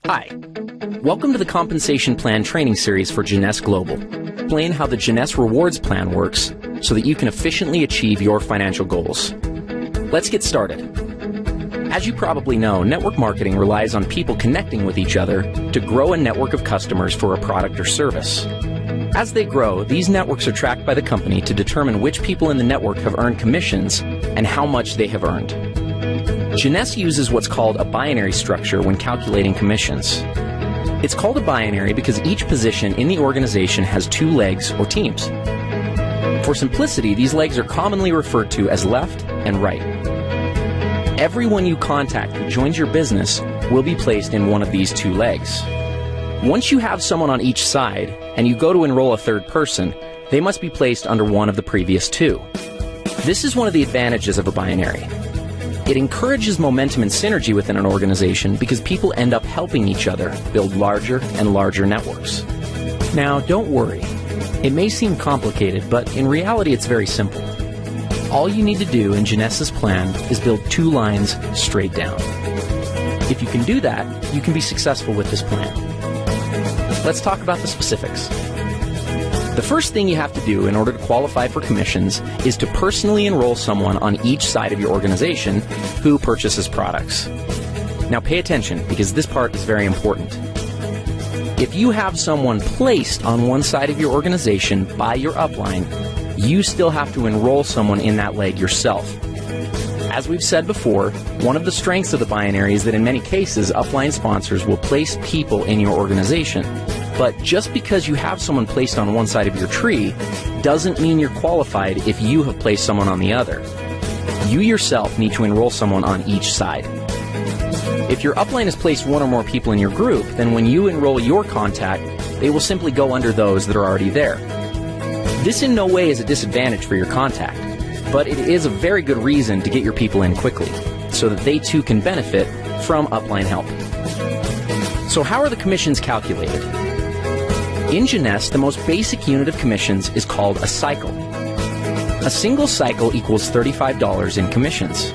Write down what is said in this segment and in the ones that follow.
Hi, welcome to the Compensation Plan Training Series for Jeunesse Global. Explain how the Jeunesse Rewards Plan works so that you can efficiently achieve your financial goals. Let's get started. As you probably know, network marketing relies on people connecting with each other to grow a network of customers for a product or service. As they grow, these networks are tracked by the company to determine which people in the network have earned commissions and how much they have earned. Jeunesse uses what's called a binary structure when calculating commissions. It's called a binary because each position in the organization has two legs or teams. For simplicity, these legs are commonly referred to as left and right. Everyone you contact who joins your business will be placed in one of these two legs. Once you have someone on each side and you go to enroll a third person, they must be placed under one of the previous two. This is one of the advantages of a binary. It encourages momentum and synergy within an organization because people end up helping each other build larger and larger networks. Now, don't worry. It may seem complicated, but in reality it's very simple. All you need to do in Jeunesse's plan is build two lines straight down. If you can do that, you can be successful with this plan. Let's talk about the specifics. The first thing you have to do in order to qualify for commissions is to personally enroll someone on each side of your organization who purchases products. Now pay attention because this part is very important. If you have someone placed on one side of your organization by your upline, you still have to enroll someone in that leg yourself. As we've said before, one of the strengths of the binary is that in many cases, upline sponsors will place people in your organization. But just because you have someone placed on one side of your tree doesn't mean you're qualified if you have placed someone on the other. You yourself need to enroll someone on each side. If your upline has placed one or more people in your group, then when you enroll your contact, they will simply go under those that are already there. This in no way is a disadvantage for your contact, but it is a very good reason to get your people in quickly, so that they too can benefit from upline help. So how are the commissions calculated? In Jeunesse, the most basic unit of commissions is called a cycle. A single cycle equals $35 in commissions.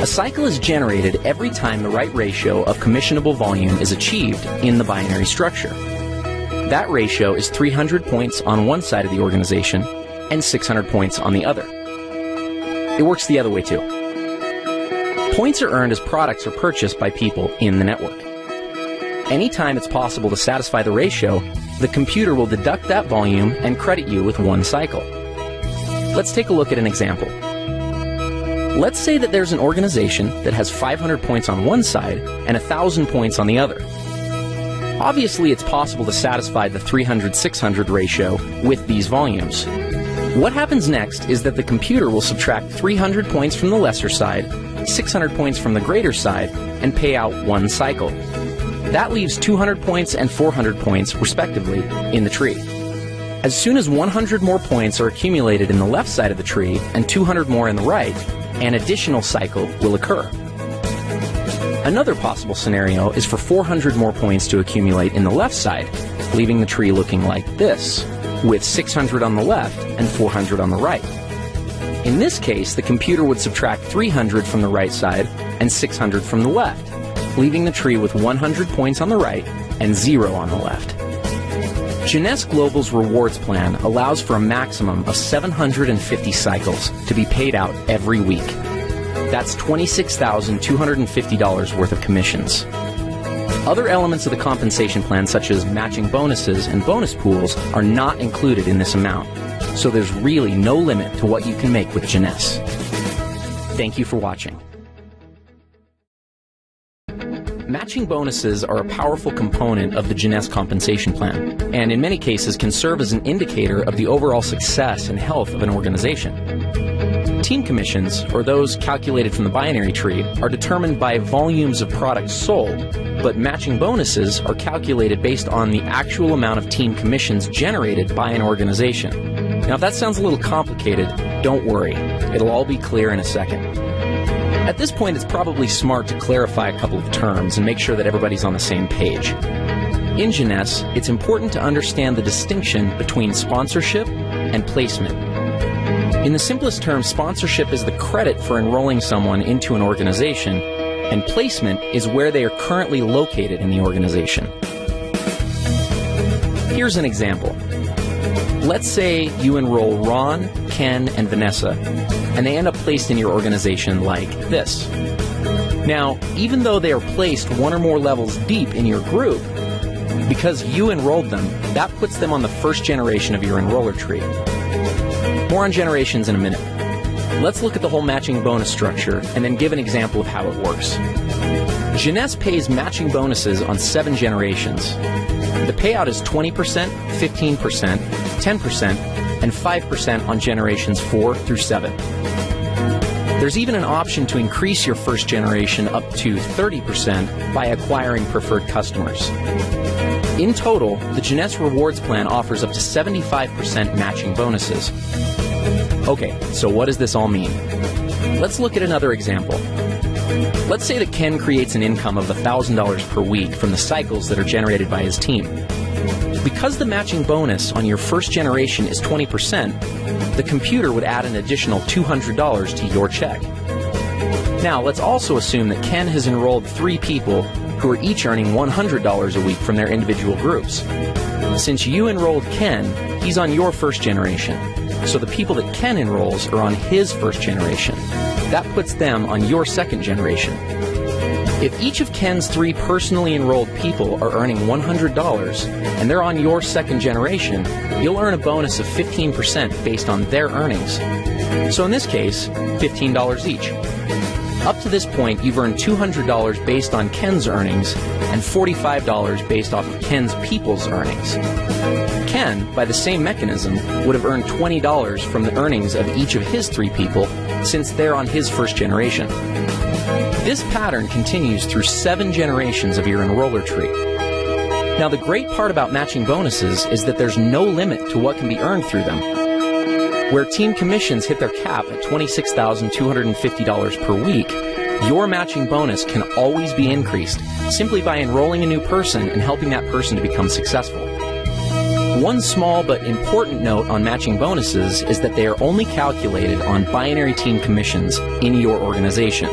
A cycle is generated every time the right ratio of commissionable volume is achieved in the binary structure. That ratio is 300 points on one side of the organization and 600 points on the other. It works the other way too. Points are earned as products are purchased by people in the network. Anytime it's possible to satisfy the ratio, the computer will deduct that volume and credit you with one cycle. Let's take a look at an example. Let's say that there's an organization that has 500 points on one side and 1,000 points on the other. Obviously, it's possible to satisfy the 300-600 ratio with these volumes. What happens next is that the computer will subtract 300 points from the lesser side, 600 points from the greater side, and pay out one cycle. That leaves 200 points and 400 points, respectively, in the tree. As soon as 100 more points are accumulated in the left side of the tree and 200 more in the right, an additional cycle will occur. Another possible scenario is for 400 more points to accumulate in the left side, leaving the tree looking like this, with 600 on the left and 400 on the right. In this case, the computer would subtract 300 from the right side and 600 from the left, leaving the tree with 100 points on the right and 0 on the left. Jeunesse Global's rewards plan allows for a maximum of 750 cycles to be paid out every week. That's $26,250 worth of commissions. Other elements of the compensation plan, such as matching bonuses and bonus pools, are not included in this amount, so there's really no limit to what you can make with Jeunesse. Thank you for watching. Matching bonuses are a powerful component of the Jeunesse compensation plan, and in many cases can serve as an indicator of the overall success and health of an organization. Team commissions, or those calculated from the binary tree, are determined by volumes of products sold, but matching bonuses are calculated based on the actual amount of team commissions generated by an organization. Now, if that sounds a little complicated, don't worry. It'll all be clear in a second. At this point, it's probably smart to clarify a couple of terms and make sure that everybody's on the same page. In Jeunesse, it's important to understand the distinction between sponsorship and placement. In the simplest terms, sponsorship is the credit for enrolling someone into an organization, and placement is where they are currently located in the organization. Here's an example. Let's say you enroll Ron, Ken, and Vanessa, and they end up placed in your organization like this. Now, even though they are placed one or more levels deep in your group, because you enrolled them, that puts them on the first generation of your enroller tree. More on generations in a minute. Let's look at the whole matching bonus structure and then give an example of how it works. Jeunesse pays matching bonuses on 7 generations. The payout is 20%, 15%, 10%, and 5% on generations 4 through 7. There's even an option to increase your first generation up to 30% by acquiring preferred customers. In total, the Jeunesse Rewards Plan offers up to 75% matching bonuses. Okay, so what does this all mean? Let's look at another example. Let's say that Ken creates an income of $1,000 per week from the cycles that are generated by his team. Because the matching bonus on your first generation is 20%, the computer would add an additional $200 to your check. Now, let's also assume that Ken has enrolled 3 people who are each earning $100 a week from their individual groups. Since you enrolled Ken, he's on your first generation. So the people that Ken enrolls are on his first generation. That puts them on your second generation. If each of Ken's 3 personally enrolled people are earning $100 and they're on your second generation, you'll earn a bonus of 15% based on their earnings. So in this case, $15 each. Up to this point, you've earned $200 based on Ken's earnings and $45 based off of Ken's people's earnings. Ken, by the same mechanism, would have earned $20 from the earnings of each of his 3 people since they're on his first generation. This pattern continues through 7 generations of your enroller tree. Now, the great part about matching bonuses is that there's no limit to what can be earned through them. Where team commissions hit their cap at $26,250 per week, your matching bonus can always be increased simply by enrolling a new person and helping that person to become successful. One small but important note on matching bonuses is that they are only calculated on binary team commissions in your organization.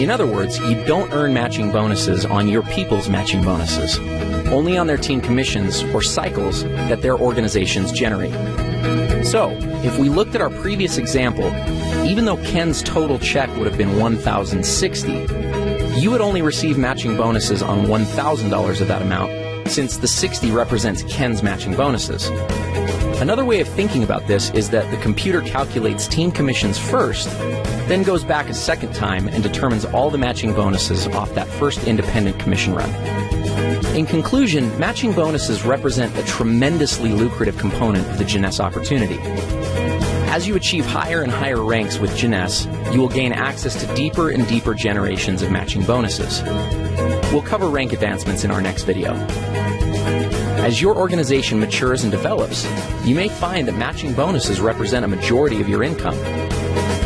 In other words, you don't earn matching bonuses on your people's matching bonuses, only on their team commissions or cycles that their organizations generate. So, if we looked at our previous example, even though Ken's total check would have been $1,060, you would only receive matching bonuses on $1,000 of that amount, since the 60 represents Ken's matching bonuses. Another way of thinking about this is that the computer calculates team commissions first, then goes back a second time and determines all the matching bonuses off that first independent commission run. In conclusion, matching bonuses represent a tremendously lucrative component of the Jeunesse opportunity. As you achieve higher and higher ranks with Jeunesse, you will gain access to deeper and deeper generations of matching bonuses. We'll cover rank advancements in our next video. As your organization matures and develops, you may find that matching bonuses represent a majority of your income.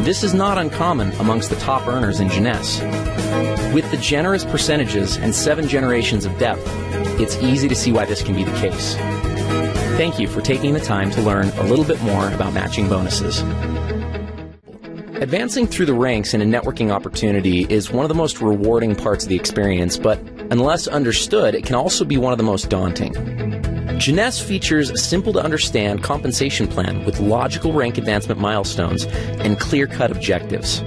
This is not uncommon amongst the top earners in Jeunesse. With the generous percentages and 7 generations of depth, it's easy to see why this can be the case. Thank you for taking the time to learn a little bit more about matching bonuses. Advancing through the ranks in a networking opportunity is one of the most rewarding parts of the experience, but unless understood, it can also be one of the most daunting. Jeunesse features a simple-to-understand compensation plan with logical rank advancement milestones and clear-cut objectives.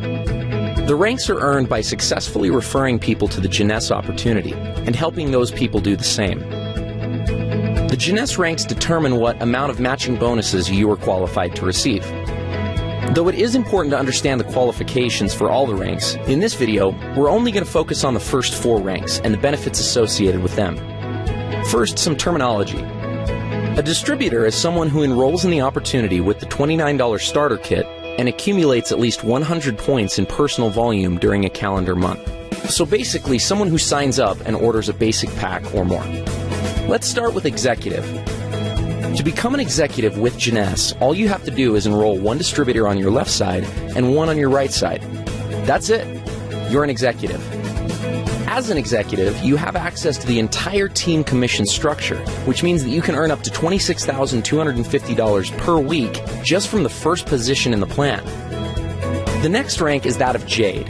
The ranks are earned by successfully referring people to the Jeunesse opportunity and helping those people do the same. The Jeunesse ranks determine what amount of matching bonuses you are qualified to receive. Though it is important to understand the qualifications for all the ranks, in this video, we're only going to focus on the first 4 ranks and the benefits associated with them. First, some terminology. A distributor is someone who enrolls in the opportunity with the $29 starter kit and accumulates at least 100 points in personal volume during a calendar month. So basically, someone who signs up and orders a basic pack or more. Let's start with executive. To become an executive with Jeunesse, all you have to do is enroll 1 distributor on your left side and 1 on your right side. That's it. You're an executive. As an executive, you have access to the entire team commission structure, which means that you can earn up to $26,250 per week just from the first position in the plan. The next rank is that of Jade.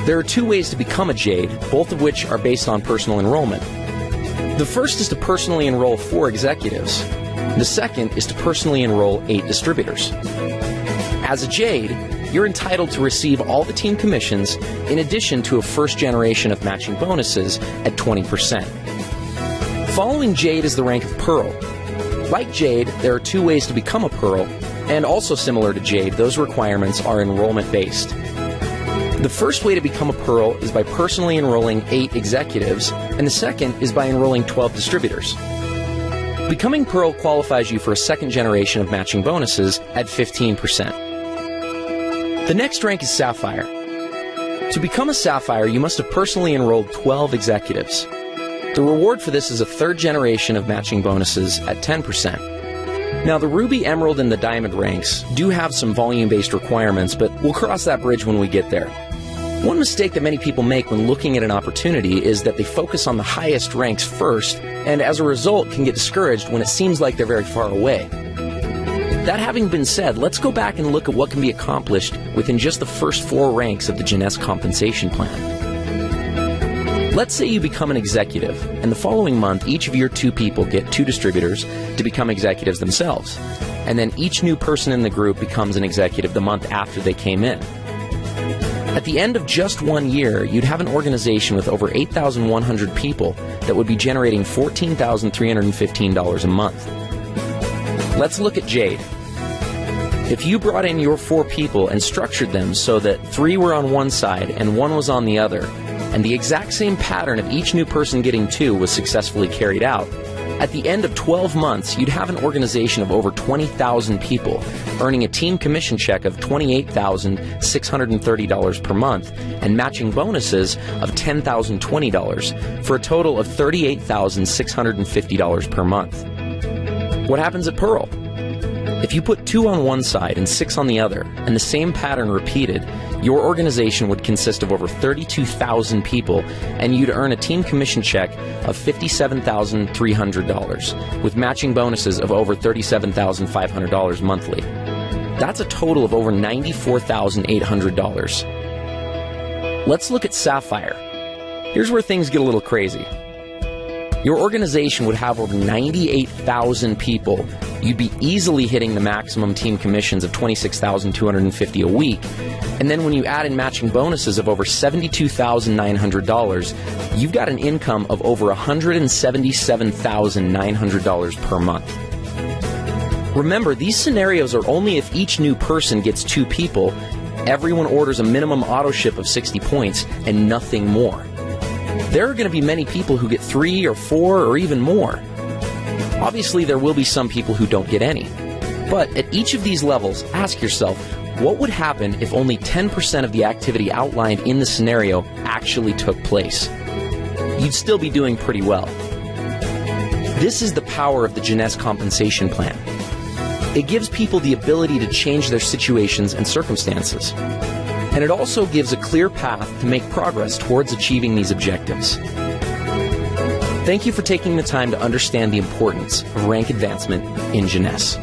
There are two ways to become a Jade, both of which are based on personal enrollment. The first is to personally enroll 4 executives. The second is to personally enroll 8 distributors. As a Jade, you're entitled to receive all the team commissions in addition to a first generation of matching bonuses at 20%. Following Jade is the rank of Pearl. Like Jade, there are 2 ways to become a Pearl, and also similar to Jade, those requirements are enrollment-based. The first way to become a Pearl is by personally enrolling 8 executives, and the second is by enrolling 12 distributors. Becoming Pearl qualifies you for a second generation of matching bonuses at 15%. The next rank is Sapphire. To become a Sapphire, you must have personally enrolled 12 executives. The reward for this is a third generation of matching bonuses at 10%. Now, the Ruby, Emerald, and the Diamond ranks do have some volume-based requirements, but we'll cross that bridge when we get there. One mistake that many people make when looking at an opportunity is that they focus on the highest ranks first, and as a result can get discouraged when it seems like they're very far away. That having been said, let's go back and look at what can be accomplished within just the first 4 ranks of the Jeunesse compensation plan. Let's say you become an executive, and the following month each of your 2 people get 2 distributors to become executives themselves, and then each new person in the group becomes an executive the month after they came in. At the end of just 1 year, you'd have an organization with over 8,100 people that would be generating $14,315 a month. Let's look at Jade. If you brought in your 4 people and structured them so that 3 were on one side and 1 was on the other, and the exact same pattern of each new person getting 2 was successfully carried out, at the end of 12 months, you'd have an organization of over 20,000 people, earning a team commission check of $28,630 per month and matching bonuses of $10,020 for a total of $38,650 per month. What happens at Pearl? If you put 2 on one side and 6 on the other, and the same pattern repeated, your organization would consist of over 32,000 people, and you'd earn a team commission check of $57,300, with matching bonuses of over $37,500 monthly. That's a total of over $94,800. Let's look at Sapphire. Here's where things get a little crazy. Your organization would have over 98,000 people. You'd be easily hitting the maximum team commissions of $26,250 a week. And then when you add in matching bonuses of over $72,900, you've got an income of over $177,900 per month. Remember, these scenarios are only if each new person gets 2 people, everyone orders a minimum auto ship of 60 points, and nothing more. There are going to be many people who get 3 or 4 or even more. Obviously, there will be some people who don't get any. But at each of these levels, ask yourself, what would happen if only 10% of the activity outlined in the scenario actually took place? You'd still be doing pretty well. This is the power of the Jeunesse compensation plan. It gives people the ability to change their situations and circumstances. And it also gives a clear path to make progress towards achieving these objectives. Thank you for taking the time to understand the importance of rank advancement in Jeunesse.